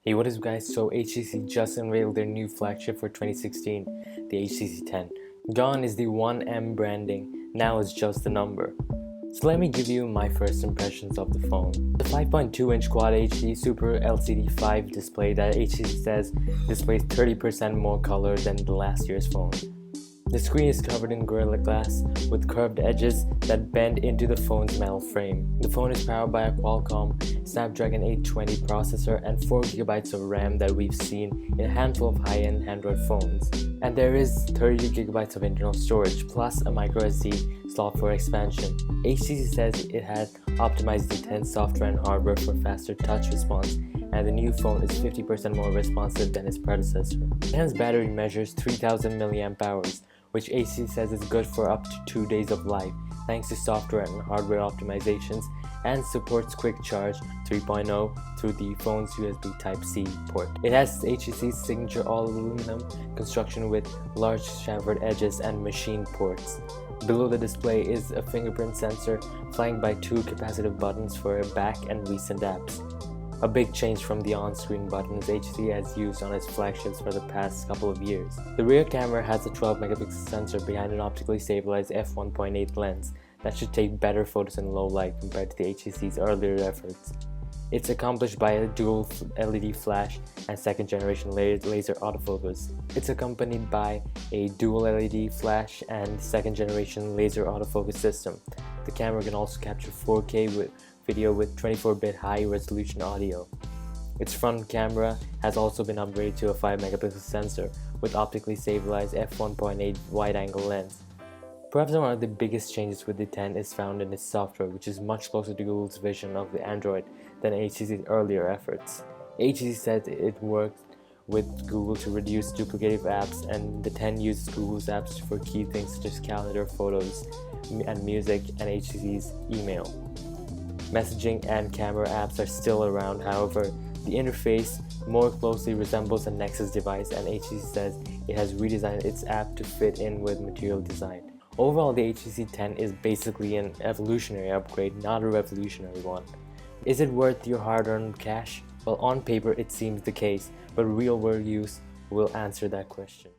Hey, what is up guys? So HTC just unveiled their new flagship for 2016, the HTC 10. Gone is the 1M branding, now it's just a number. So let me give you my first impressions of the phone. The 5.2-inch Quad HD Super LCD 5 display that HTC says displays 30% more color than the last year's phone. The screen is covered in Gorilla Glass with curved edges that bend into the phone's metal frame. The phone is powered by a Qualcomm Snapdragon 820 processor and 4GB of RAM that we've seen in a handful of high-end Android phones. And there is 32GB of internal storage plus a microSD slot for expansion. HTC says it had optimized the 10 software and hardware for faster touch response, and the new phone is 50% more responsive than its predecessor. The 10's battery measures 3000 mAh, which HTC says is good for up to 2 days of life thanks to software and hardware optimizations, and supports Quick Charge 3.0 through the phone's USB Type-C port. It has HTC's signature all-aluminum construction with large chamfered edges and machined ports. Below the display is a fingerprint sensor flanked by 2 capacitive buttons for back and recent apps. A big change from the on-screen buttons HTC has used on its flagships for the past couple of years. The rear camera has a 12-megapixel sensor behind an optically stabilized f1.8 lens that should take better photos in low light compared to the HTC's earlier efforts. It's accomplished by a dual LED flash and second-generation laser autofocus. It's accompanied by a dual LED flash and second-generation laser autofocus system. The camera can also capture 4K video with 24-bit high-resolution audio. Its front camera has also been upgraded to a 5-megapixel sensor with optically stabilized f1.8 wide-angle lens. Perhaps one of the biggest changes with the 10 is found in its software, which is much closer to Google's vision of the Android than HTC's earlier efforts. HTC said it worked with Google to reduce duplicative apps, and the 10 uses Google's apps for key things such as calendar, photos, and music, and HTC's email. Messaging and camera apps are still around, however, the interface more closely resembles a Nexus device, and HTC says it has redesigned its app to fit in with Material Design. Overall, the HTC 10 is basically an evolutionary upgrade, not a revolutionary one. Is it worth your hard-earned cash? Well, on paper it seems the case, but real-world use will answer that question.